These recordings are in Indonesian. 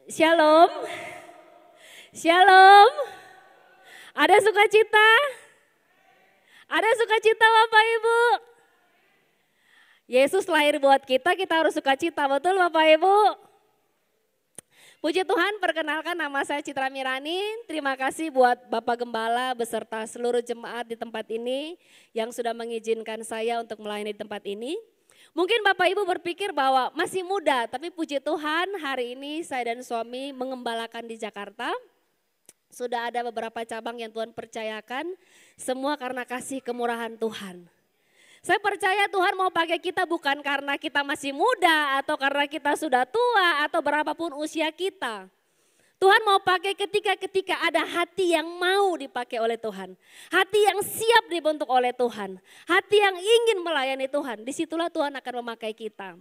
Shalom, shalom. Ada sukacita? Ada sukacita Bapak Ibu? Yesus lahir buat kita harus sukacita, betul Bapak Ibu? Puji Tuhan, perkenalkan nama saya Citra Mirani. Terima kasih buat Bapak Gembala beserta seluruh jemaat di tempat ini yang sudah mengizinkan saya untuk melayani di tempat ini. Mungkin Bapak Ibu berpikir bahwa masih muda, tapi puji Tuhan hari ini saya dan suami mengembalakan di Jakarta. Sudah ada beberapa cabang yang Tuhan percayakan, semua karena kasih kemurahan Tuhan. Saya percaya Tuhan mau pakai kita bukan karena kita masih muda atau karena kita sudah tua atau berapapun usia kita. Tuhan mau pakai ketika ada hati yang mau dipakai oleh Tuhan. Hati yang siap dibentuk oleh Tuhan. Hati yang ingin melayani Tuhan. Disitulah Tuhan akan memakai kita.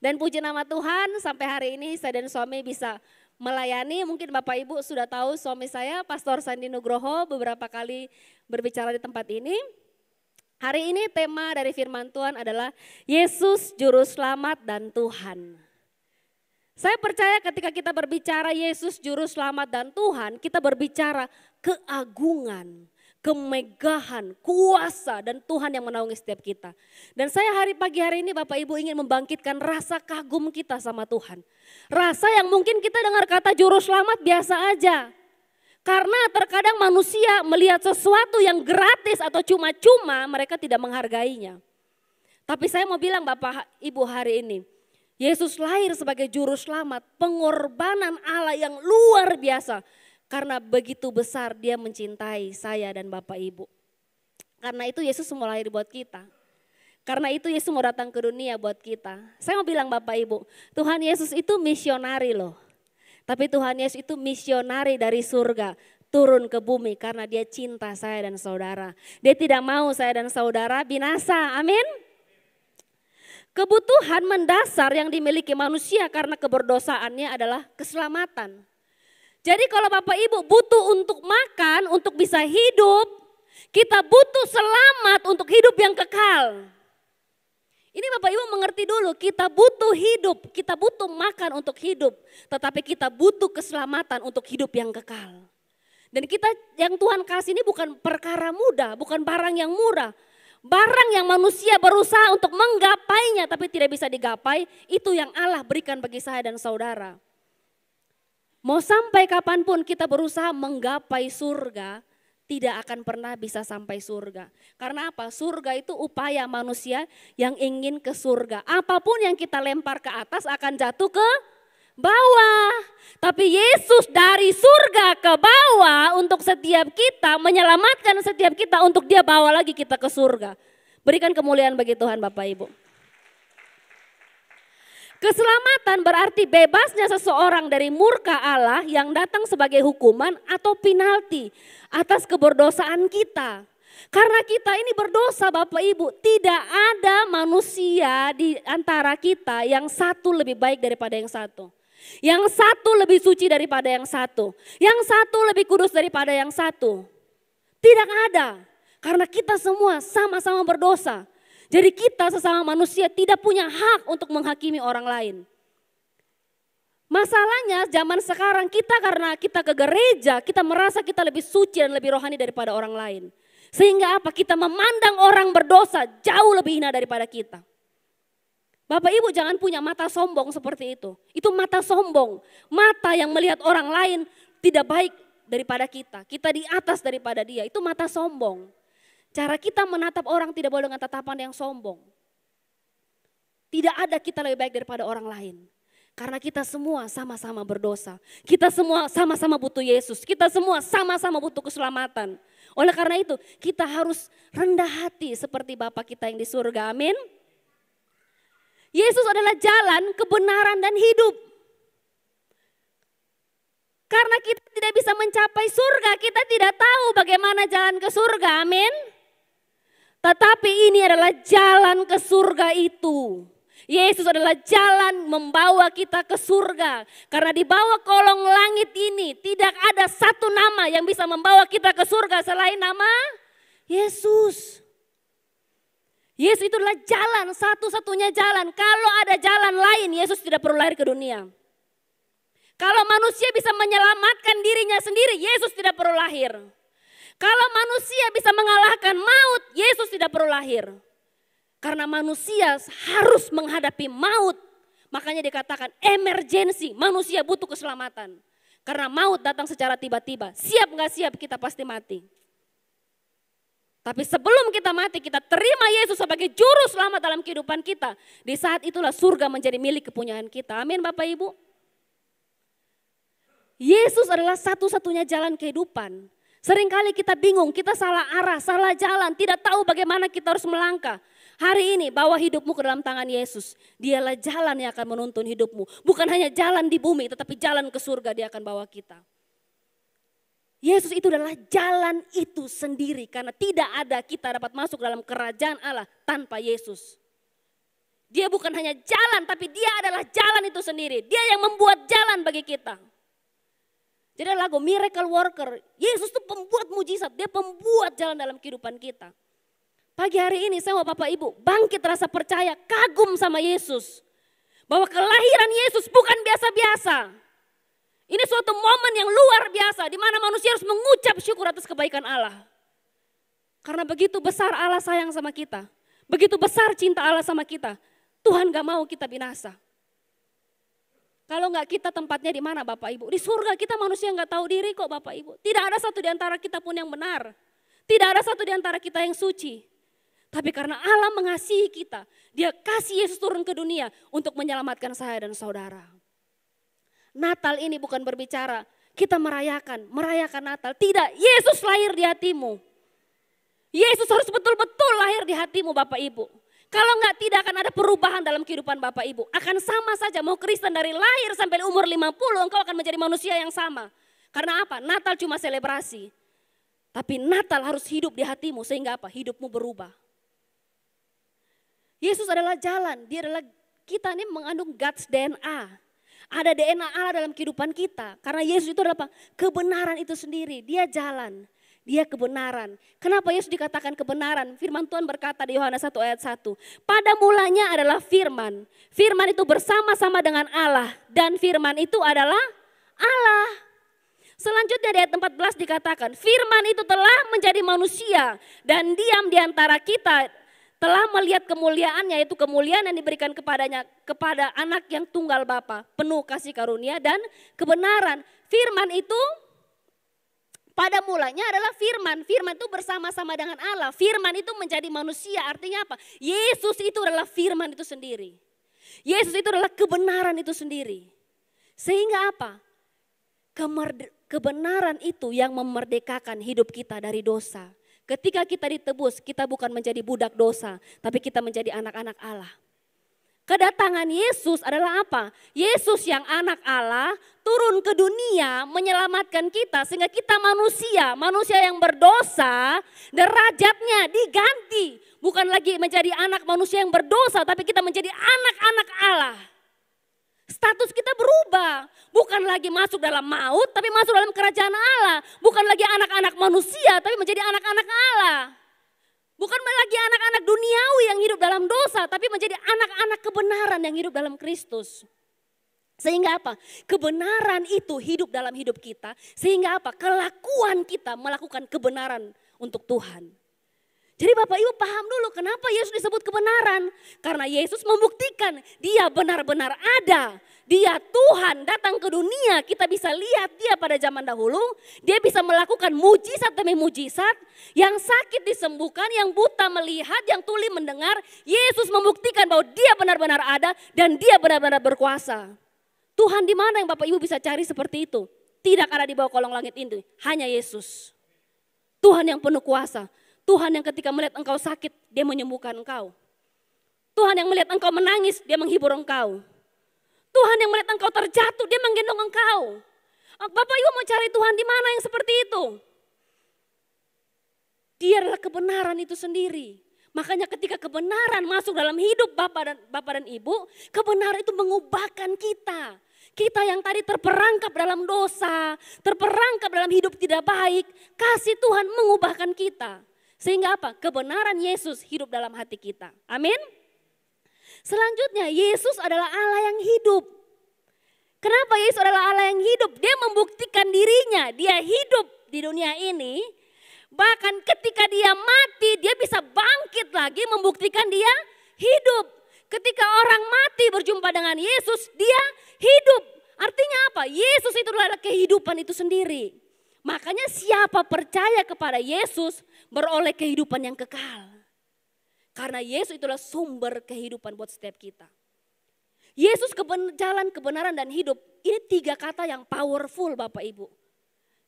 Dan puji nama Tuhan sampai hari ini saya dan suami bisa melayani. Mungkin Bapak Ibu sudah tahu suami saya Pastor Sandi Nugroho beberapa kali berbicara di tempat ini. Hari ini tema dari firman Tuhan adalah Yesus Juru Selamat dan Tuhan. Saya percaya ketika kita berbicara Yesus Juru Selamat dan Tuhan, kita berbicara keagungan, kemegahan, kuasa dan Tuhan yang menaungi setiap kita. Dan saya pagi hari ini Bapak Ibu ingin membangkitkan rasa kagum kita sama Tuhan. Rasa yang mungkin kita dengar kata Juru Selamat biasa aja. Karena terkadang manusia melihat sesuatu yang gratis atau cuma-cuma mereka tidak menghargainya. Tapi saya mau bilang Bapak Ibu hari ini, Yesus lahir sebagai juru selamat, pengorbanan Allah yang luar biasa. Karena begitu besar dia mencintai saya dan Bapak Ibu. Karena itu Yesus mau lahir buat kita. Karena itu Yesus mau datang ke dunia buat kita. Saya mau bilang Bapak Ibu, Tuhan Yesus itu misionari loh. Tapi Tuhan Yesus itu misionari dari surga turun ke bumi karena dia cinta saya dan saudara. Dia tidak mau saya dan saudara binasa, amin. Kebutuhan mendasar yang dimiliki manusia karena keberdosaannya adalah keselamatan. Jadi kalau Bapak Ibu butuh untuk makan, untuk bisa hidup, kita butuh selamat untuk hidup yang kekal. Ini Bapak Ibu mengerti dulu, kita butuh hidup, kita butuh makan untuk hidup. Tetapi kita butuh keselamatan untuk hidup yang kekal. Dan kita yang Tuhan kasih ini bukan perkara mudah, bukan barang yang murah. Barang yang manusia berusaha untuk menggapainya tapi tidak bisa digapai, itu yang Allah berikan bagi saya dan saudara. Mau sampai kapanpun kita berusaha menggapai surga, tidak akan pernah bisa sampai surga. Karena apa? Surga itu upaya manusia yang ingin ke surga. Apapun yang kita lempar ke atas akan jatuh ke bawah. Tapi Yesus dari surga ke bawah untuk setiap kita, menyelamatkan setiap kita untuk dia bawa lagi kita ke surga. Berikan kemuliaan bagi Tuhan Bapak Ibu. Keselamatan berarti bebasnya seseorang dari murka Allah yang datang sebagai hukuman atau penalti atas keberdosaan kita. Karena kita ini berdosa Bapak Ibu, tidak ada manusia di antara kita yang satu lebih baik daripada yang satu. Yang satu lebih suci daripada yang satu. Yang satu lebih kudus daripada yang satu. Tidak ada, karena kita semua sama-sama berdosa. Jadi kita sesama manusia tidak punya hak untuk menghakimi orang lain. Masalahnya zaman sekarang kita karena kita ke gereja, kita merasa kita lebih suci dan lebih rohani daripada orang lain. Sehingga apa? Kita memandang orang berdosa jauh lebih hina daripada kita. Bapak Ibu jangan punya mata sombong seperti itu. Itu mata sombong. Mata yang melihat orang lain tidak baik daripada kita. Kita di atas daripada dia. Itu mata sombong. Cara kita menatap orang tidak boleh dengan tatapan yang sombong. Tidak ada kita lebih baik daripada orang lain. Karena kita semua sama-sama berdosa. Kita semua sama-sama butuh Yesus. Kita semua sama-sama butuh keselamatan. Oleh karena itu kita harus rendah hati seperti Bapa kita yang di surga. Amin. Yesus adalah jalan, kebenaran dan hidup. Karena kita tidak bisa mencapai surga, kita tidak tahu bagaimana jalan ke surga. Amin. Tetapi ini adalah jalan ke surga itu. Yesus adalah jalan membawa kita ke surga. Karena di bawah kolong langit ini tidak ada satu nama yang bisa membawa kita ke surga selain nama Yesus. Yesus itu adalah jalan, satu-satunya jalan. Kalau ada jalan lain, Yesus tidak perlu lahir ke dunia. manusia bisa menyelamatkan dirinya sendiri, Yesus tidak perlu lahir. Kalau manusia bisa mengalahkan maut, Yesus tidak perlu lahir. Karena manusia harus menghadapi maut. Makanya dikatakan emergensi, manusia butuh keselamatan. Karena maut datang secara tiba-tiba, siap gak siap kita pasti mati. Tapi sebelum kita mati, kita terima Yesus sebagai juru selamat dalam kehidupan kita. Di saat itulah surga menjadi milik kepunyaan kita. Amin Bapak Ibu. Yesus adalah satu-satunya jalan kehidupan. Seringkali kita bingung, kita salah arah, salah jalan, tidak tahu bagaimana kita harus melangkah. Hari ini bawa hidupmu ke dalam tangan Yesus. Dialah jalan yang akan menuntun hidupmu. Bukan hanya jalan di bumi, tetapi jalan ke surga dia akan bawa kita. Yesus itu adalah jalan itu sendiri. Karena tidak ada kita dapat masuk dalam kerajaan Allah tanpa Yesus. Dia bukan hanya jalan, tapi dia adalah jalan itu sendiri. Dia yang membuat jalan bagi kita. Jadi lagu Miracle Worker, Yesus itu pembuat mujizat, dia pembuat jalan dalam kehidupan kita. Pagi hari ini saya mau Bapak Ibu bangkit rasa percaya, kagum sama Yesus. Bahwa kelahiran Yesus bukan biasa-biasa. Ini suatu momen yang luar biasa di mana manusia harus mengucap syukur atas kebaikan Allah. Karena begitu besar Allah sayang sama kita. Begitu besar cinta Allah sama kita. Tuhan gak mau kita binasa. Kalau enggak kita tempatnya di mana Bapak Ibu? Di surga kita manusia enggak tahu diri kok Bapak Ibu. Tidak ada satu di antara kita pun yang benar. Tidak ada satu di antara kita yang suci. Tapi karena Allah mengasihi kita, dia kasih Yesus turun ke dunia untuk menyelamatkan saya dan saudara. Natal ini bukan berbicara kita merayakan Natal. Tidak, Yesus lahir di hatimu. Yesus harus betul-betul lahir di hatimu Bapak Ibu. Kalau enggak tidak akan ada perubahan dalam kehidupan Bapak Ibu. Akan sama saja mau Kristen dari lahir sampai umur 50 engkau akan menjadi manusia yang sama. Karena apa? Natal cuma selebrasi. Tapi Natal harus hidup di hatimu sehingga apa? Hidupmu berubah. Yesus adalah jalan, dia adalah kita ini mengandung God's DNA. Ada DNA Allah dalam kehidupan kita. Karena Yesus itu adalah apa? Kebenaran itu sendiri, dia jalan. Dia kebenaran. Kenapa Yesus dikatakan kebenaran? Firman Tuhan berkata di Yohanes 1 ayat 1. Pada mulanya adalah firman. Firman itu bersama-sama dengan Allah. Dan firman itu adalah Allah. Selanjutnya di ayat 14 dikatakan. Firman itu telah menjadi manusia. Dan diam di antara kita. Telah melihat kemuliaannya, yaitu kemuliaan yang diberikan kepadanya. Kepada anak yang tunggal Bapa. Penuh kasih karunia dan kebenaran. Firman itu pada mulanya adalah firman. Firman itu bersama-sama dengan Allah. Firman itu menjadi manusia. Artinya apa? Yesus itu adalah firman itu sendiri. Yesus itu adalah kebenaran itu sendiri. Sehingga apa? Kebenaran itu yang memerdekakan hidup kita dari dosa. Ketika kita ditebus, kita bukan menjadi budak dosa. Tapi kita menjadi anak-anak Allah. Kedatangan Yesus adalah apa? Yesus yang anak Allah turun ke dunia menyelamatkan kita sehingga kita manusia yang berdosa, derajatnya diganti. Bukan lagi menjadi anak manusia yang berdosa tapi kita menjadi anak-anak Allah. Status kita berubah, bukan lagi masuk dalam maut tapi masuk dalam kerajaan Allah. Bukan lagi anak-anak manusia tapi menjadi anak-anak Allah. Bukan lagi anak-anak duniawi yang hidup dalam dosa, tapi menjadi anak-anak kebenaran yang hidup dalam Kristus. Sehingga apa? Kebenaran itu hidup dalam hidup kita. Sehingga apa? Kelakuan kita melakukan kebenaran untuk Tuhan. Jadi Bapak Ibu paham dulu kenapa Yesus disebut kebenaran. Karena Yesus membuktikan dia benar-benar ada. Dia Tuhan datang ke dunia, kita bisa lihat dia pada zaman dahulu. Dia bisa melakukan mujizat demi mujizat. Yang sakit disembuhkan, yang buta melihat, yang tuli mendengar. Yesus membuktikan bahwa dia benar-benar ada dan dia benar-benar berkuasa. Tuhan di mana yang Bapak Ibu bisa cari seperti itu? Tidak ada di bawah kolong langit ini, hanya Yesus. Tuhan yang penuh kuasa. Tuhan yang ketika melihat engkau sakit, dia menyembuhkan engkau. Tuhan yang melihat engkau menangis, dia menghibur engkau. Tuhan yang melihat engkau terjatuh, dia menggendong engkau. Bapak Ibu mau cari Tuhan di mana yang seperti itu? Dia adalah kebenaran itu sendiri. Makanya ketika kebenaran masuk dalam hidup Bapak dan Ibu, kebenaran itu mengubahkan kita. Kita yang tadi terperangkap dalam dosa, terperangkap dalam hidup tidak baik, kasih Tuhan mengubahkan kita. Sehingga apa? Kebenaran Yesus hidup dalam hati kita. Amin. Selanjutnya Yesus adalah Allah yang hidup. Kenapa Yesus adalah Allah yang hidup. Dia membuktikan dirinya, dia hidup di dunia ini. Bahkan ketika dia mati, dia bisa bangkit lagi membuktikan dia hidup. Ketika orang mati berjumpa dengan Yesus, dia hidup. Artinya apa? Yesus itu adalah kehidupan itu sendiri. Makanya siapa percaya kepada Yesus beroleh kehidupan yang kekal. Karena Yesus itulah sumber kehidupan buat setiap kita. Yesus jalan kebenaran dan hidup. Ini 3 kata yang powerful Bapak Ibu.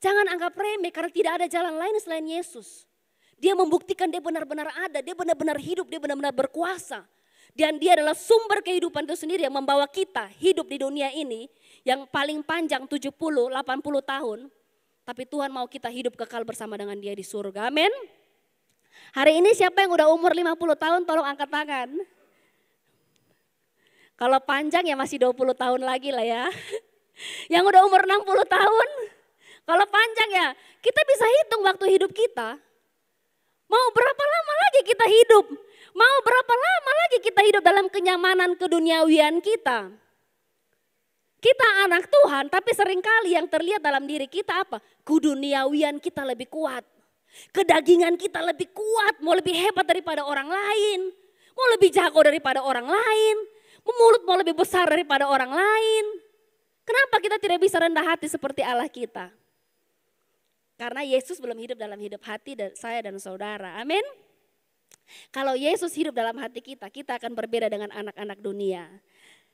Jangan anggap remeh karena tidak ada jalan lain selain Yesus. Dia membuktikan dia benar-benar ada, dia benar-benar hidup, dia benar-benar berkuasa. Dan dia adalah sumber kehidupan itu sendiri yang membawa kita hidup di dunia ini yang paling panjang 70-80 tahun. Tapi Tuhan mau kita hidup kekal bersama dengan dia di surga. Amin. Hari ini siapa yang udah umur 50 tahun tolong angkat tangan. Kalau panjang ya masih 20 tahun lagi lah ya. Yang udah umur 60 tahun. Kalau panjang ya, kita bisa hitung waktu hidup kita. Mau berapa lama lagi kita hidup? Mau berapa lama lagi kita hidup dalam kenyamanan keduniawian kita? Kita anak Tuhan, tapi seringkali yang terlihat dalam diri kita apa? Keduniawian kita lebih kuat. Kedagingan kita lebih kuat, mau lebih hebat daripada orang lain. Mau lebih jago daripada orang lain. Mulut mau lebih besar daripada orang lain. Kenapa kita tidak bisa rendah hati seperti Allah kita? Karena Yesus belum hidup dalam hidup hati saya dan saudara. Amin. Kalau Yesus hidup dalam hati kita, kita akan berbeda dengan anak-anak dunia.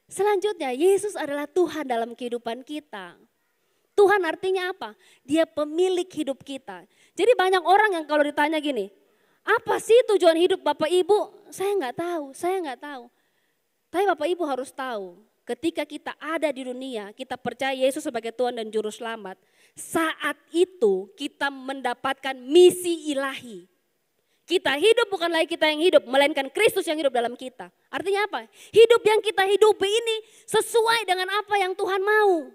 Selanjutnya, Yesus adalah Tuhan dalam kehidupan kita. Tuhan artinya apa? Dia pemilik hidup kita. Jadi banyak orang yang kalau ditanya gini, apa sih tujuan hidup Bapak Ibu? Saya nggak tahu. Tapi Bapak Ibu harus tahu, ketika kita ada di dunia, kita percaya Yesus sebagai Tuhan dan Juru Selamat. Saat itu kita mendapatkan misi ilahi. Kita hidup bukan lagi kita yang hidup, melainkan Kristus yang hidup dalam kita. Artinya apa? Hidup yang kita hidupi ini sesuai dengan apa yang Tuhan mau.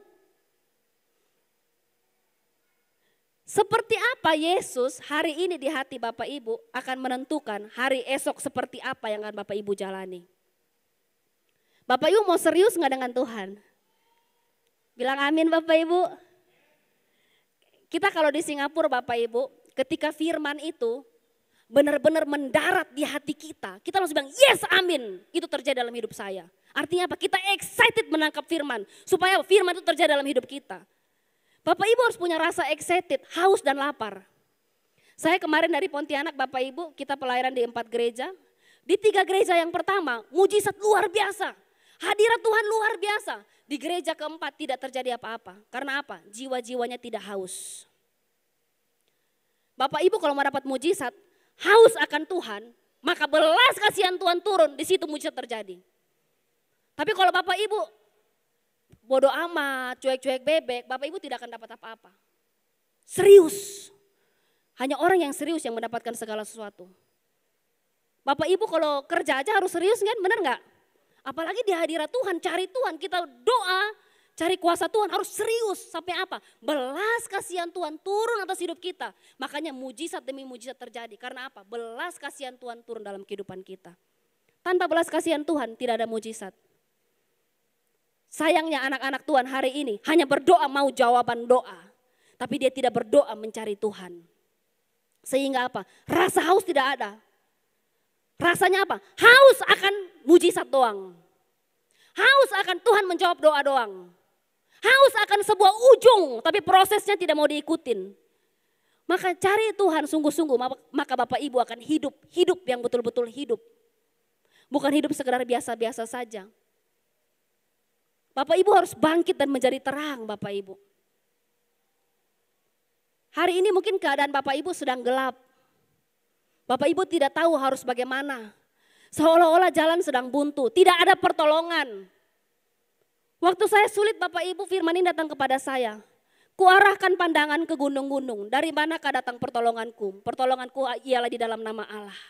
Seperti apa Yesus hari ini di hati Bapak Ibu akan menentukan hari esok seperti apa yang akan Bapak Ibu jalani. Bapak Ibu mau serius nggak dengan Tuhan? Bilang amin Bapak Ibu. Kita kalau di Singapura Bapak Ibu, ketika firman itu benar-benar mendarat di hati kita langsung bilang yes amin, itu terjadi dalam hidup saya. Artinya apa? Kita excited menangkap firman, supaya firman itu terjadi dalam hidup kita. Bapak Ibu harus punya rasa excited, haus dan lapar. Saya kemarin dari Pontianak Bapak Ibu, kita pelayanan di 4 gereja. Di 3 gereja yang pertama, mujizat luar biasa. Hadirat Tuhan luar biasa. Di gereja keempat tidak terjadi apa-apa. Karena apa? Jiwa-jiwanya tidak haus. Bapak Ibu kalau mau dapat mujizat, haus akan Tuhan, maka belas kasihan Tuhan turun, di situ mujizat terjadi. Tapi kalau Bapak Ibu bodoh amat, cuek-cuek bebek, Bapak Ibu tidak akan dapat apa-apa. Serius. Hanya orang yang serius yang mendapatkan segala sesuatu. Bapak Ibu kalau kerja aja harus serius kan, benar nggak? Apalagi di hadirat Tuhan, cari Tuhan, kita doa, cari kuasa Tuhan harus serius. Sampai apa? Belas kasihan Tuhan turun atas hidup kita. Makanya mujizat demi mujizat terjadi. Karena apa? Belas kasihan Tuhan turun dalam kehidupan kita. Tanpa belas kasihan Tuhan tidak ada mujizat. Sayangnya anak-anak Tuhan hari ini hanya berdoa mau jawaban doa. Tapi dia tidak berdoa mencari Tuhan. Sehingga apa? Rasa haus tidak ada. Rasanya apa? Haus akan mujizat doang. Haus akan Tuhan menjawab doa doang. Haus akan sebuah ujung, tapi prosesnya tidak mau diikutin. Maka cari Tuhan sungguh-sungguh, maka Bapak Ibu akan hidup yang betul-betul hidup. Bukan hidup sekedar biasa-biasa saja. Bapak Ibu harus bangkit dan menjadi terang Bapak Ibu. Hari ini mungkin keadaan Bapak Ibu sedang gelap. Bapak Ibu tidak tahu harus bagaimana. Seolah-olah jalan sedang buntu, tidak ada pertolongan. Waktu saya sulit Bapak Ibu, firman ini datang kepada saya. Kuarahkan pandangan ke gunung-gunung, dari manakah datang pertolonganku? Pertolonganku ialah di dalam nama Allah.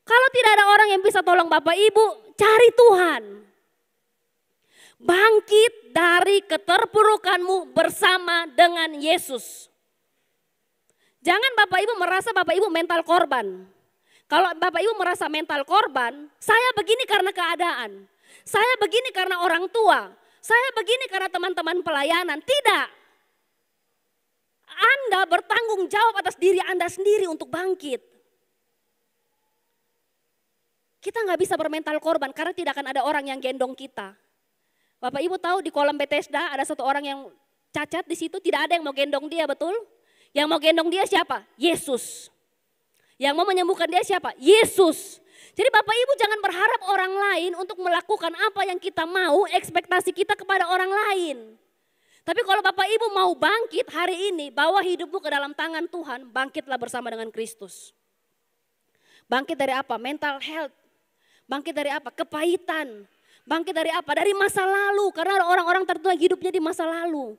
Kalau tidak ada orang yang bisa tolong Bapak Ibu, cari Tuhan. Bangkit dari keterpurukanmu bersama dengan Yesus. Jangan Bapak Ibu merasa Bapak Ibu mental korban. Kalau Bapak Ibu merasa mental korban, saya begini karena keadaan. Saya begini karena orang tua. saya begini karena teman-teman pelayanan. Tidak. Anda bertanggung jawab atas diri Anda sendiri untuk bangkit. Kita nggak bisa bermental korban karena tidak akan ada orang yang gendong kita. Bapak Ibu tahu di kolam Bethesda ada satu orang yang cacat di situ, tidak ada yang mau gendong dia, betul? Yang mau gendong dia siapa? Yesus. Yang mau menyembuhkan dia siapa? Yesus. Jadi Bapak Ibu jangan berharap orang lain untuk melakukan apa yang kita mau, ekspektasi kita kepada orang lain. Tapi kalau Bapak Ibu mau bangkit hari ini, bawa hidupmu ke dalam tangan Tuhan, bangkitlah bersama dengan Kristus. Bangkit dari apa? Mental health. Bangkit dari apa? Kepahitan. Bangkit dari apa? Dari masa lalu, karena orang-orang tertua hidupnya di masa lalu.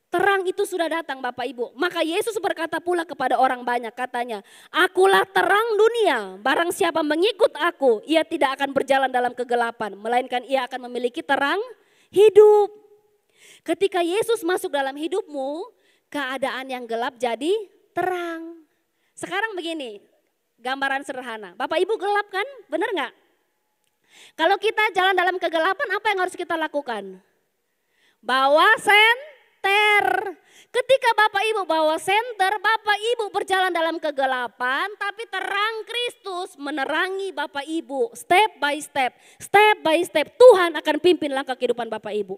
Terang itu sudah datang Bapak Ibu. Maka Yesus berkata pula kepada orang banyak, katanya, akulah terang dunia, barang siapa mengikut aku, ia tidak akan berjalan dalam kegelapan, melainkan ia akan memiliki terang hidup. Ketika Yesus masuk dalam hidupmu, keadaan yang gelap jadi terang. Sekarang begini, gambaran sederhana. Bapak Ibu gelap kan? Benar nggak? Kalau kita jalan dalam kegelapan, apa yang harus kita lakukan? Bawa senter. Ketika Bapak Ibu bawa senter, Bapak Ibu berjalan dalam kegelapan, tapi terang Kristus menerangi Bapak Ibu. Step by step, Tuhan akan pimpin langkah kehidupan Bapak Ibu.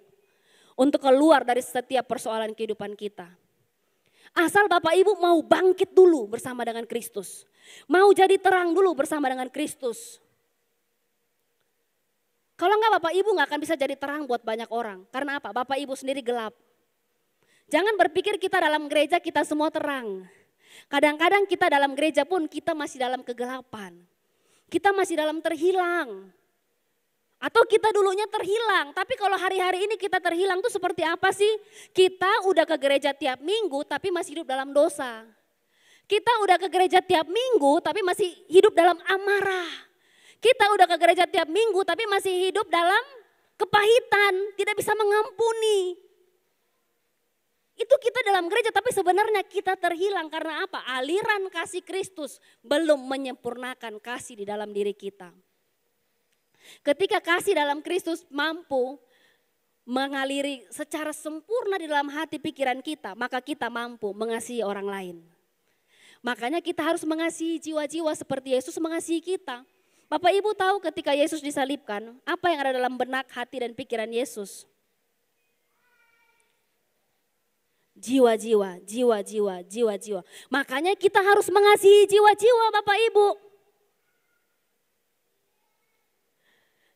Untuk keluar dari setiap persoalan kehidupan kita. Asal Bapak Ibu mau bangkit dulu bersama dengan Kristus. Mau jadi terang dulu bersama dengan Kristus. Kalau enggak Bapak Ibu enggak akan bisa jadi terang buat banyak orang. Karena apa? Bapak Ibu sendiri gelap. Jangan berpikir kita dalam gereja kita semua terang. Kadang-kadang kita dalam gereja pun kita masih dalam kegelapan. Kita masih dalam terhilang. Atau kita dulunya terhilang, tapi kalau hari-hari ini kita terhilang tuh seperti apa sih? Kita udah ke gereja tiap minggu tapi masih hidup dalam dosa. Kita udah ke gereja tiap minggu tapi masih hidup dalam amarah. Kita udah ke gereja tiap minggu tapi masih hidup dalam kepahitan, tidak bisa mengampuni. Itu kita dalam gereja tapi sebenarnya kita terhilang karena apa? Aliran kasih Kristus belum menyempurnakan kasih di dalam diri kita. Ketika kasih dalam Kristus mampu mengaliri secara sempurna di dalam hati pikiran kita, maka kita mampu mengasihi orang lain. Makanya kita harus mengasihi jiwa-jiwa seperti Yesus mengasihi kita. Bapak Ibu tahu ketika Yesus disalibkan, apa yang ada dalam benak, hati dan pikiran Yesus? Jiwa-jiwa, jiwa-jiwa, jiwa-jiwa. Makanya kita harus mengasihi jiwa-jiwa Bapak Ibu.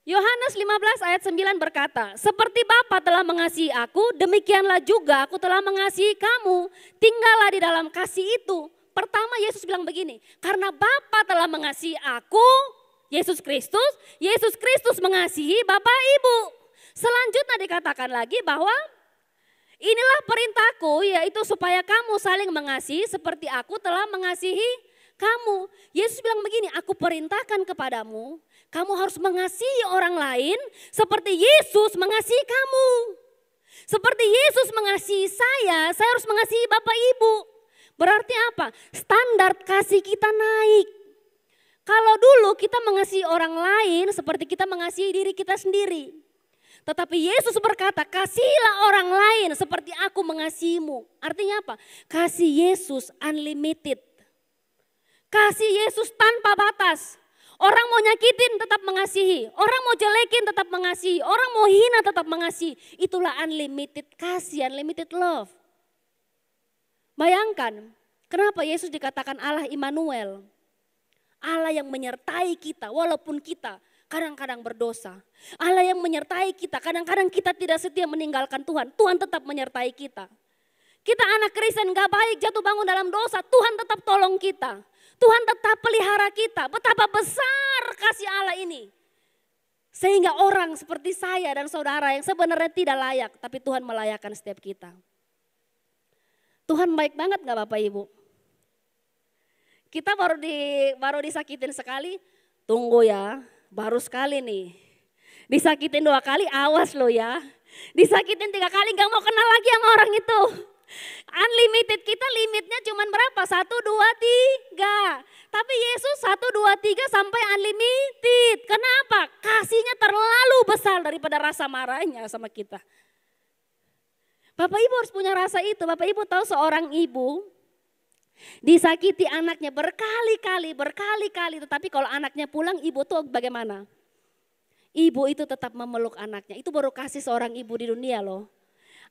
Yohanes 15 ayat 9 berkata, seperti Bapa telah mengasihi aku, demikianlah juga aku telah mengasihi kamu. Tinggallah di dalam kasih itu. Pertama Yesus bilang begini, karena Bapa telah mengasihi aku, Yesus Kristus mengasihi Bapak Ibu. Selanjutnya dikatakan lagi bahwa inilah perintahku, yaitu supaya kamu saling mengasihi seperti aku telah mengasihi kamu. Yesus bilang begini, aku perintahkan kepadamu, kamu harus mengasihi orang lain seperti Yesus mengasihi kamu. Seperti Yesus mengasihi saya harus mengasihi Bapak Ibu. Berarti apa? Standar kasih kita naik. Kalau dulu kita mengasihi orang lain seperti kita mengasihi diri kita sendiri. Tetapi Yesus berkata, kasihilah orang lain seperti aku mengasihimu. Artinya apa? Kasih Yesus unlimited. Kasih Yesus tanpa batas. Orang mau nyakitin tetap mengasihi. Orang mau jelekin tetap mengasihi. Orang mau hina tetap mengasihi. Itulah unlimited kasih, unlimited love. Bayangkan, kenapa Yesus dikatakan Allah Immanuel. Allah yang menyertai kita walaupun kita kadang-kadang berdosa. Allah yang menyertai kita, kadang-kadang kita tidak setia meninggalkan Tuhan. Tuhan tetap menyertai kita. Kita anak Kristen gak baik, jatuh bangun dalam dosa, Tuhan tetap tolong kita. Tuhan tetap pelihara kita. Betapa besar kasih Allah ini. Sehingga orang seperti saya dan saudara yang sebenarnya tidak layak, tapi Tuhan melayakkan setiap kita. Tuhan baik banget gak Bapak Ibu? Kita baru disakitin sekali, tunggu ya, baru sekali nih. Disakitin 2 kali, awas lo ya. Disakitin 3 kali gak mau kenal lagi sama orang itu. Unlimited kita limitnya cuma berapa? 1, 2, 3. Tapi Yesus 1, 2, 3 sampai unlimited. Kenapa? Kasihnya terlalu besar daripada rasa marahnya sama kita. Bapak Ibu harus punya rasa itu. Bapak Ibu tahu seorang ibu disakiti anaknya berkali-kali. Tetapi kalau anaknya pulang, ibu tuh bagaimana? Ibu itu tetap memeluk anaknya. Itu baru kasih seorang ibu di dunia loh.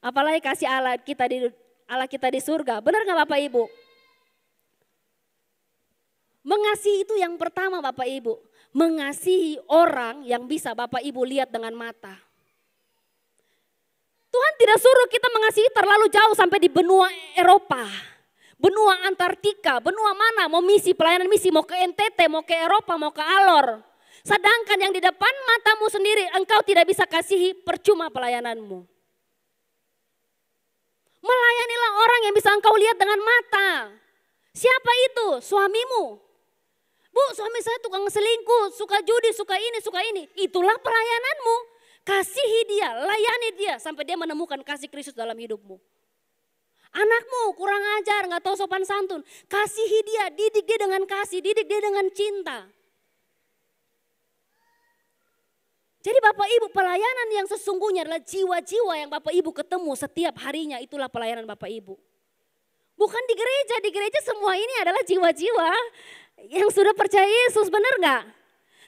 Apalagi kasih Allah kita di surga. Benar gak Bapak Ibu? Mengasihi itu yang pertama Bapak Ibu. Mengasihi orang yang bisa Bapak Ibu lihat dengan mata. Tuhan tidak suruh kita mengasihi terlalu jauh sampai di benua Eropa. Benua Antartika, benua mana, mau misi, pelayanan misi, mau ke NTT, mau ke Eropa, mau ke Alor. Sedangkan yang di depan matamu sendiri engkau tidak bisa kasihi, percuma pelayananmu. Melayanilah orang yang bisa engkau lihat dengan mata. Siapa itu? Suamimu. Bu, suami saya tukang selingkuh, suka judi, suka ini. Itulah pelayananmu. Kasihi dia, layani dia sampai dia menemukan kasih Kristus dalam hidupmu. Anakmu kurang ajar, gak tahu sopan santun. Kasihi dia, didik dia dengan kasih, didik dia dengan cinta. Jadi Bapak Ibu, pelayanan yang sesungguhnya adalah jiwa-jiwa yang Bapak Ibu ketemu setiap harinya, itulah pelayanan Bapak Ibu. Bukan di gereja semua ini adalah jiwa-jiwa yang sudah percaya Yesus, benar gak?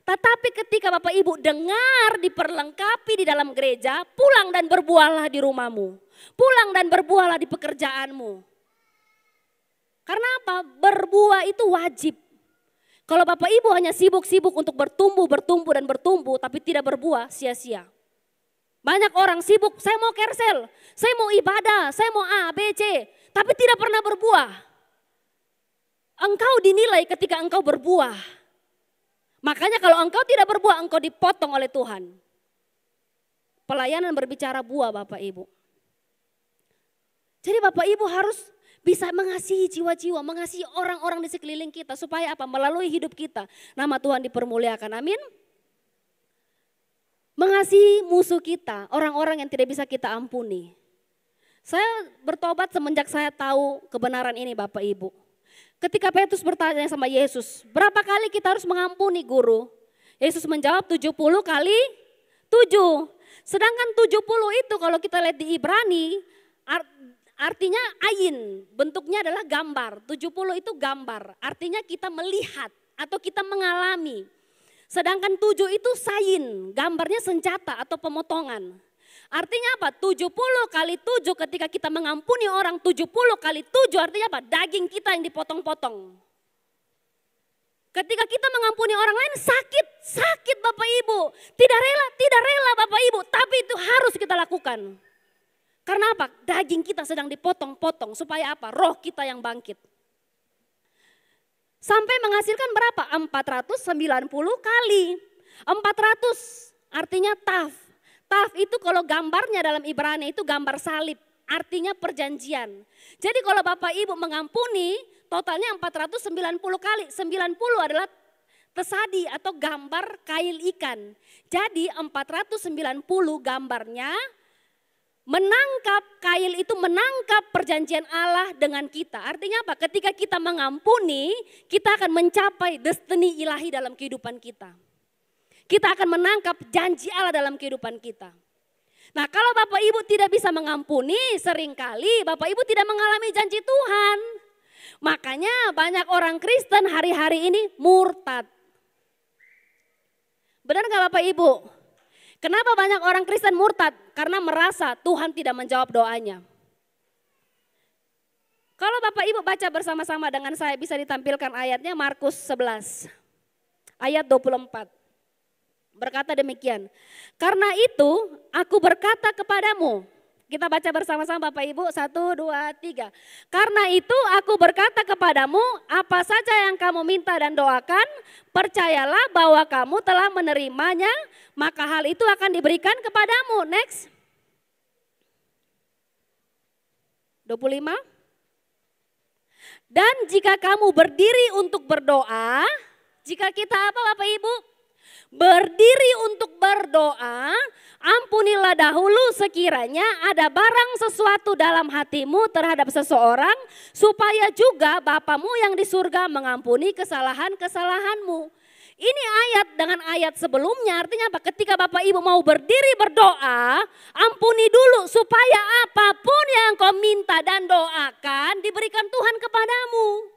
Tetapi ketika Bapak Ibu dengar diperlengkapi di dalam gereja, pulang dan berbuahlah di rumahmu. Pulang dan berbuahlah di pekerjaanmu. Karena apa? Berbuah itu wajib. Kalau Bapak Ibu hanya sibuk-sibuk untuk bertumbuh dan bertumbuh tapi tidak berbuah, sia-sia. Banyak orang sibuk, saya mau kersel, saya mau ibadah, saya mau A, B, C, tapi tidak pernah berbuah. Engkau dinilai ketika engkau berbuah. Makanya kalau engkau tidak berbuah, engkau dipotong oleh Tuhan. Pelayanan berbicara buah Bapak Ibu. Jadi Bapak Ibu harus bisa mengasihi jiwa-jiwa, mengasihi orang-orang di sekeliling kita. Supaya apa? Melalui hidup kita, nama Tuhan dipermuliakan. Amin. Mengasihi musuh kita, orang-orang yang tidak bisa kita ampuni. Saya bertobat semenjak saya tahu kebenaran ini Bapak Ibu. Ketika Petrus bertanya sama Yesus, berapa kali kita harus mengampuni guru? Yesus menjawab 70 kali 7. Sedangkan 70 itu kalau kita lihat di Ibrani, artinya ayin, bentuknya adalah gambar. 70 itu gambar, artinya kita melihat atau kita mengalami. Sedangkan 7 itu sayin, gambarnya senjata atau pemotongan. Artinya apa? 70 kali 7 ketika kita mengampuni orang, 70 kali 7 artinya apa? Daging kita yang dipotong-potong. Ketika kita mengampuni orang lain sakit Bapak Ibu. Tidak rela Bapak Ibu, tapi itu harus kita lakukan. Karena apa? Daging kita sedang dipotong-potong supaya apa? Roh kita yang bangkit. Sampai menghasilkan berapa? 490 kali. 400 artinya taf. Taf itu kalau gambarnya dalam Ibrani itu gambar salib, artinya perjanjian. Jadi kalau Bapak Ibu mengampuni, totalnya 490 kali. 90 adalah tesadi atau gambar kail ikan. Jadi 490 gambarnya menangkap, kail itu menangkap perjanjian Allah dengan kita. Artinya apa? Ketika kita mengampuni, kita akan mencapai destiny ilahi dalam kehidupan kita. Kita akan menangkap janji Allah dalam kehidupan kita. Nah kalau Bapak Ibu tidak bisa mengampuni, seringkali Bapak Ibu tidak mengalami janji Tuhan. Makanya banyak orang Kristen hari-hari ini murtad. Benar gak Bapak Ibu? Kenapa banyak orang Kristen murtad? Karena merasa Tuhan tidak menjawab doanya. Kalau Bapak Ibu baca bersama-sama dengan saya, bisa ditampilkan ayatnya Markus 11 ayat 24. Berkata demikian, karena itu aku berkata kepadamu, kita baca bersama-sama Bapak Ibu, 1, 2, 3. Karena itu aku berkata kepadamu, apa saja yang kamu minta dan doakan, percayalah bahwa kamu telah menerimanya, maka hal itu akan diberikan kepadamu. Next. 25. Dan jika kamu berdiri untuk berdoa, jika kita apa Bapak Ibu? Berdiri untuk berdoa, ampunilah dahulu sekiranya ada barang sesuatu dalam hatimu terhadap seseorang, supaya juga Bapamu yang di surga mengampuni kesalahan-kesalahanmu. Ini ayat dengan ayat sebelumnya, artinya apa? Ketika Bapak Ibu mau berdiri berdoa, ampuni dulu supaya apapun yang kau minta dan doakan diberikan Tuhan kepadamu.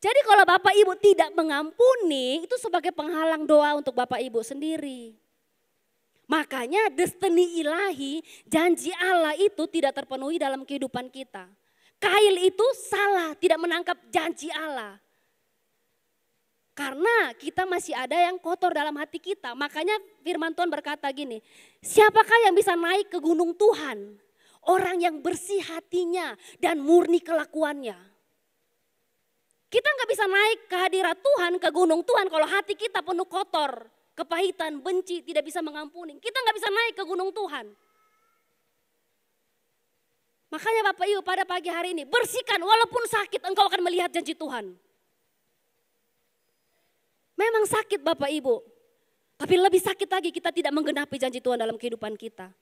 Jadi kalau Bapak Ibu tidak mengampuni, itu sebagai penghalang doa untuk Bapak Ibu sendiri. Makanya destiny ilahi, janji Allah itu tidak terpenuhi dalam kehidupan kita. Kail itu salah, tidak menangkap janji Allah. Karena kita masih ada yang kotor dalam hati kita. Makanya firman Tuhan berkata gini, siapakah yang bisa naik ke gunung Tuhan? Orang yang bersih hatinya dan murni kelakuannya. Kita nggak bisa naik ke hadirat Tuhan, ke gunung Tuhan kalau hati kita penuh kotor, kepahitan, benci, tidak bisa mengampuni. Kita nggak bisa naik ke gunung Tuhan. Makanya Bapak Ibu pada pagi hari ini bersihkan, walaupun sakit engkau akan melihat janji Tuhan. Memang sakit Bapak Ibu, tapi lebih sakit lagi kita tidak menggenapi janji Tuhan dalam kehidupan kita.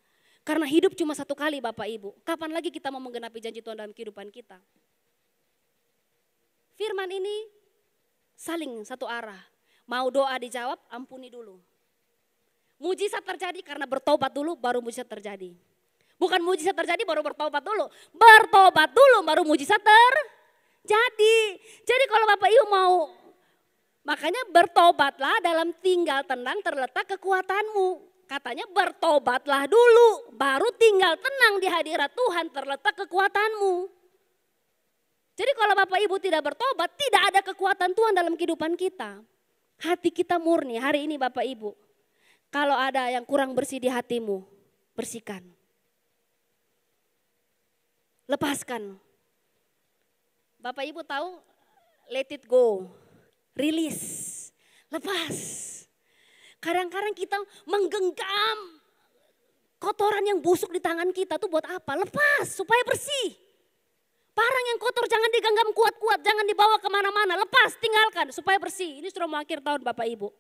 Karena hidup cuma satu kali Bapak Ibu, kapan lagi kita mau menggenapi janji Tuhan dalam kehidupan kita? Firman ini saling satu arah. Mau doa dijawab, ampuni dulu. Mujizat terjadi karena bertobat dulu, baru mujizat terjadi. Bukan mujizat terjadi baru bertobat dulu. Bertobat dulu baru mujizat terjadi. Jadi kalau Bapak Ibu mau, makanya bertobatlah dalam tinggal tenang terletak kekuatanmu. Katanya bertobatlah dulu, baru tinggal tenang di hadirat Tuhan terletak kekuatanmu. Jadi kalau Bapak Ibu tidak bertobat, tidak ada kekuatan Tuhan dalam kehidupan kita. Hati kita murni hari ini Bapak Ibu. Kalau ada yang kurang bersih di hatimu, bersihkan. Lepaskan. Bapak Ibu tahu, let it go, release, lepas. Kadang-kadang kita menggenggam kotoran yang busuk di tangan kita tuh buat apa? Lepas supaya bersih. Barang yang kotor jangan digenggam kuat-kuat, jangan dibawa kemana-mana, lepas, tinggalkan supaya bersih. Ini sudah mau akhir tahun Bapak Ibu.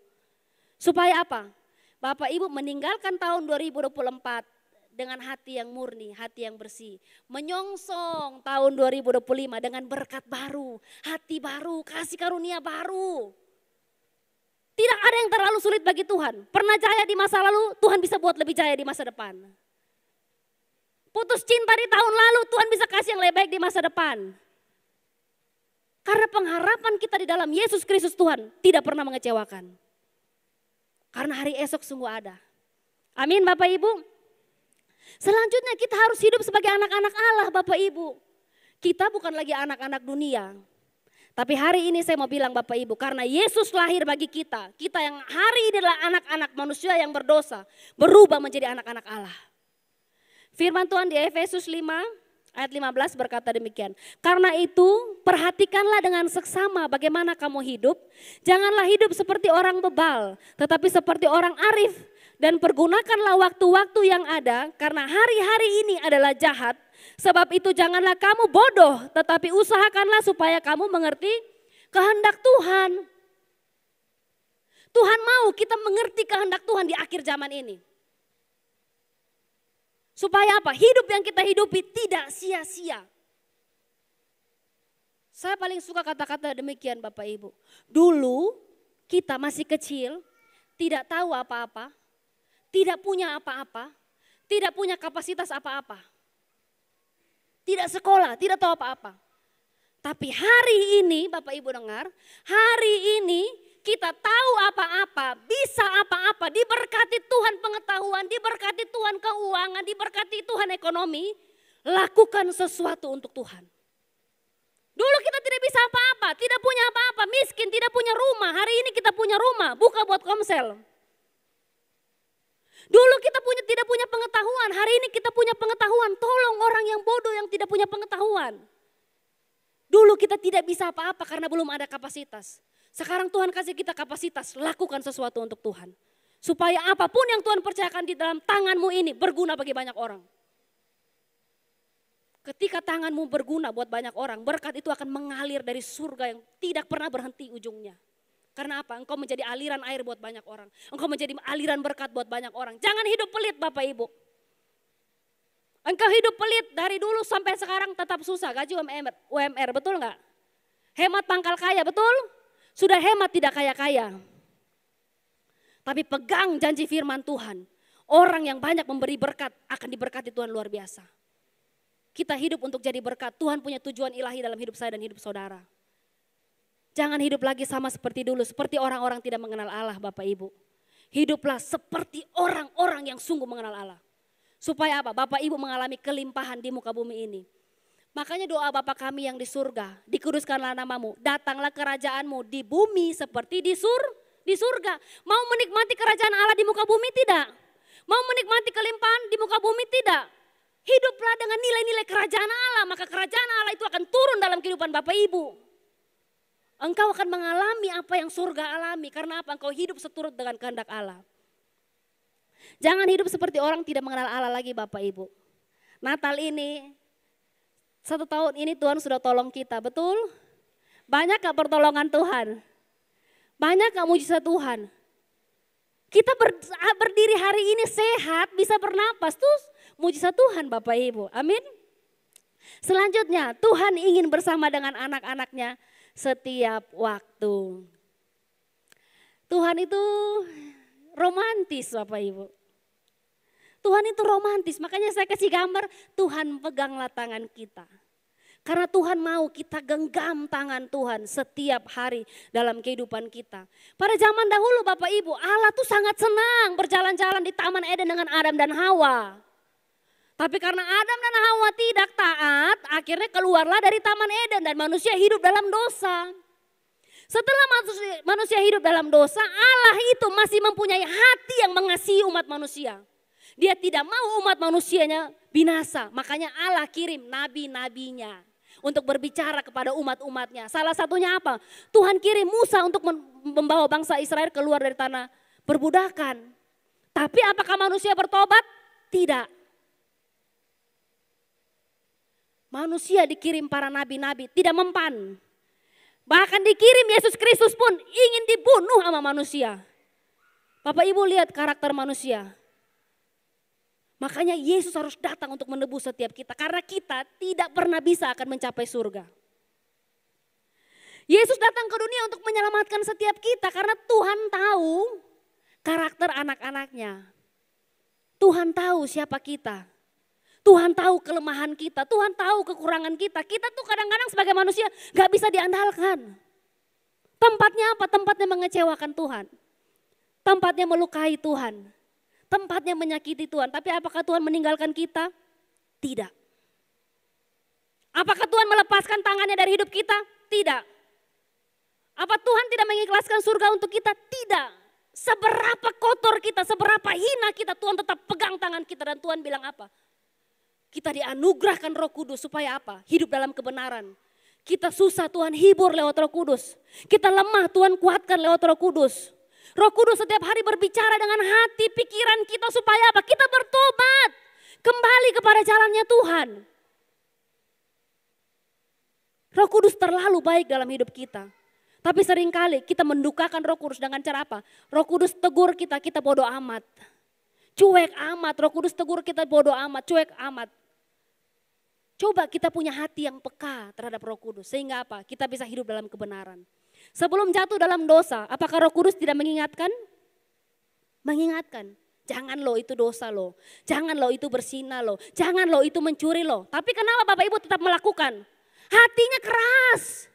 Supaya apa? Bapak Ibu meninggalkan tahun 2024 dengan hati yang murni, hati yang bersih. Menyongsong tahun 2025 dengan berkat baru, hati baru, kasih karunia baru. Tidak ada yang terlalu sulit bagi Tuhan. Pernah jaya di masa lalu, Tuhan bisa buat lebih jaya di masa depan. Putus cinta di tahun lalu, Tuhan bisa kasih yang lebih baik di masa depan. Karena pengharapan kita di dalam Yesus Kristus Tuhan tidak pernah mengecewakan. Karena hari esok sungguh ada. Amin Bapak Ibu. Selanjutnya kita harus hidup sebagai anak-anak Allah Bapak Ibu. Kita bukan lagi anak-anak dunia. Tapi hari ini saya mau bilang Bapak Ibu, karena Yesus lahir bagi kita. Kita yang hari ini adalah anak-anak manusia yang berdosa, berubah menjadi anak-anak Allah. Firman Tuhan di Efesus 5 ayat 15 berkata demikian. Karena itu perhatikanlah dengan seksama bagaimana kamu hidup. Janganlah hidup seperti orang bebal, tetapi seperti orang arif. Dan pergunakanlah waktu-waktu yang ada, karena hari-hari ini adalah jahat. Sebab itu janganlah kamu bodoh, tetapi usahakanlah supaya kamu mengerti kehendak Tuhan. Tuhan mau kita mengerti kehendak Tuhan di akhir zaman ini. Supaya apa? Hidup yang kita hidupi tidak sia-sia. Saya paling suka kata-kata demikian Bapak Ibu. Dulu kita masih kecil, tidak tahu apa-apa, tidak punya apa-apa, tidak punya kapasitas apa-apa. Tidak sekolah, tidak tahu apa-apa. Tapi hari ini Bapak Ibu dengar, hari ini kita tahu apa-apa, bisa apa-apa, diberkati Tuhan pengetahuan, diberkati Tuhan keuangan, diberkati Tuhan ekonomi, lakukan sesuatu untuk Tuhan. Dulu kita tidak bisa apa-apa, tidak punya apa-apa, miskin, tidak punya rumah, hari ini kita punya rumah, buka buat komsel. Dulu kita tidak punya pengetahuan, hari ini kita punya pengetahuan, tolong orang yang bodoh yang tidak punya pengetahuan. Dulu kita tidak bisa apa-apa karena belum ada kapasitas. Sekarang Tuhan kasih kita kapasitas, lakukan sesuatu untuk Tuhan. Supaya apapun yang Tuhan percayakan di dalam tanganmu ini berguna bagi banyak orang. Ketika tanganmu berguna buat banyak orang, berkat itu akan mengalir dari surga yang tidak pernah berhenti ujungnya. Karena apa? Engkau menjadi aliran air buat banyak orang. Engkau menjadi aliran berkat buat banyak orang. Jangan hidup pelit Bapak Ibu. Engkau hidup pelit dari dulu sampai sekarang tetap susah. Gaji UMR, betul nggak? Hemat pangkal kaya, betul? Sudah hemat tidak kaya-kaya. Tapi pegang janji firman Tuhan. Orang yang banyak memberi berkat akan diberkati Tuhan luar biasa. Kita hidup untuk jadi berkat. Tuhan punya tujuan ilahi dalam hidup saya dan hidup saudara. Jangan hidup lagi sama seperti dulu. Seperti orang-orang tidak mengenal Allah Bapak Ibu. Hiduplah seperti orang-orang yang sungguh mengenal Allah. Supaya apa? Bapak Ibu mengalami kelimpahan di muka bumi ini. Makanya doa Bapa kami yang di surga, dikuduskanlah namamu, datanglah kerajaanmu di bumi seperti di surga. Mau menikmati kerajaan Allah di muka bumi tidak? Mau menikmati kelimpahan di muka bumi tidak? Hiduplah dengan nilai-nilai kerajaan Allah, maka kerajaan Allah itu akan turun dalam kehidupan Bapak Ibu. Engkau akan mengalami apa yang surga alami, karena apa? Engkau hidup seturut dengan kehendak Allah. Jangan hidup seperti orang tidak mengenal Allah lagi Bapak Ibu. Natal ini, 1 tahun ini Tuhan sudah tolong kita, betul? Banyak gak pertolongan Tuhan? Banyak gak mujizat Tuhan? Kita berdiri hari ini sehat, bisa bernapas, tuh mujizat Tuhan Bapak Ibu, amin. Selanjutnya Tuhan ingin bersama dengan anak-anaknya setiap waktu. Tuhan itu romantis Bapak Ibu. Tuhan itu romantis, makanya saya kasih gambar Tuhan peganglah tangan kita. Karena Tuhan mau kita genggam tangan Tuhan setiap hari dalam kehidupan kita. Pada zaman dahulu Bapak Ibu, Allah tuh sangat senang berjalan-jalan di Taman Eden dengan Adam dan Hawa. Tapi karena Adam dan Hawa tidak taat, akhirnya keluarlah dari Taman Eden dan manusia hidup dalam dosa. Setelah manusia hidup dalam dosa, Allah itu masih mempunyai hati yang mengasihi umat manusia. Dia tidak mau umat manusianya binasa, makanya Allah kirim nabi-nabinya untuk berbicara kepada umat-umatnya. Salah satunya apa? Tuhan kirim Musa untuk membawa bangsa Israel keluar dari tanah perbudakan. Tapi apakah manusia bertobat? Tidak. Manusia dikirim para nabi-nabi, tidak mempan. Bahkan dikirim Yesus Kristus pun ingin dibunuh sama manusia. Bapak Ibu lihat karakter manusia. Makanya Yesus harus datang untuk menebus setiap kita. Karena kita tidak pernah bisa akan mencapai surga. Yesus datang ke dunia untuk menyelamatkan setiap kita. Karena Tuhan tahu karakter anak-anaknya. Tuhan tahu siapa kita. Tuhan tahu kelemahan kita. Tuhan tahu kekurangan kita. Kita tuh kadang-kadang sebagai manusia gak bisa diandalkan. Tempatnya apa? Tempatnya mengecewakan Tuhan. Tempatnya melukai Tuhan. Tempatnya menyakiti Tuhan, tapi apakah Tuhan meninggalkan kita? Tidak. Apakah Tuhan melepaskan tangannya dari hidup kita? Tidak. Apa Tuhan tidak mengikhlaskan surga untuk kita? Tidak. Seberapa kotor kita, seberapa hina kita, Tuhan tetap pegang tangan kita dan Tuhan bilang apa? Kita dianugerahkan Roh Kudus supaya apa? Hidup dalam kebenaran. Kita susah, Tuhan hibur lewat Roh Kudus. Kita lemah, Tuhan kuatkan lewat Roh Kudus. Roh Kudus setiap hari berbicara dengan hati, pikiran kita supaya apa? Kita bertobat, kembali kepada jalannya Tuhan. Roh Kudus terlalu baik dalam hidup kita. Tapi seringkali kita mendukakan Roh Kudus dengan cara apa? Roh Kudus tegur kita, kita bodoh amat. Cuek amat, Roh Kudus tegur kita bodoh amat, cuek amat. Coba kita punya hati yang peka terhadap Roh Kudus. Sehingga apa? Kita bisa hidup dalam kebenaran. Sebelum jatuh dalam dosa, apakah Roh Kudus tidak mengingatkan? Mengingatkan. Jangan lo itu dosa lo. Jangan lo itu berzina lo. Jangan lo itu mencuri lo. Tapi kenapa Bapak Ibu tetap melakukan? Hatinya keras.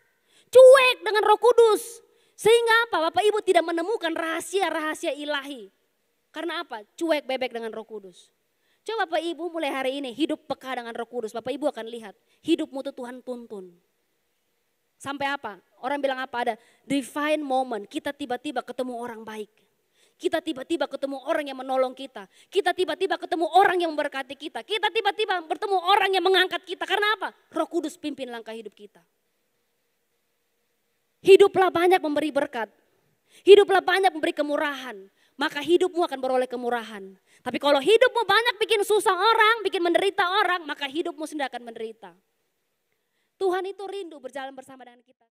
Cuek dengan Roh Kudus. Sehingga apa? Bapak Ibu tidak menemukan rahasia-rahasia ilahi. Karena apa? Cuek bebek dengan Roh Kudus. Coba Bapak Ibu mulai hari ini hidup peka dengan Roh Kudus. Bapak Ibu akan lihat hidupmu itu Tuhan tuntun. Sampai apa? Orang bilang apa? Ada divine moment. Kita tiba-tiba ketemu orang baik. Kita tiba-tiba ketemu orang yang menolong kita. Kita tiba-tiba ketemu orang yang memberkati kita. Kita tiba-tiba bertemu orang yang mengangkat kita. Karena apa? Roh Kudus pimpin langkah hidup kita. Hiduplah banyak memberi berkat. Hiduplah banyak memberi kemurahan. Maka hidupmu akan beroleh kemurahan. Tapi kalau hidupmu banyak bikin susah orang, bikin menderita orang, maka hidupmu sendiri akan menderita. Tuhan itu rindu berjalan bersama dengan kita.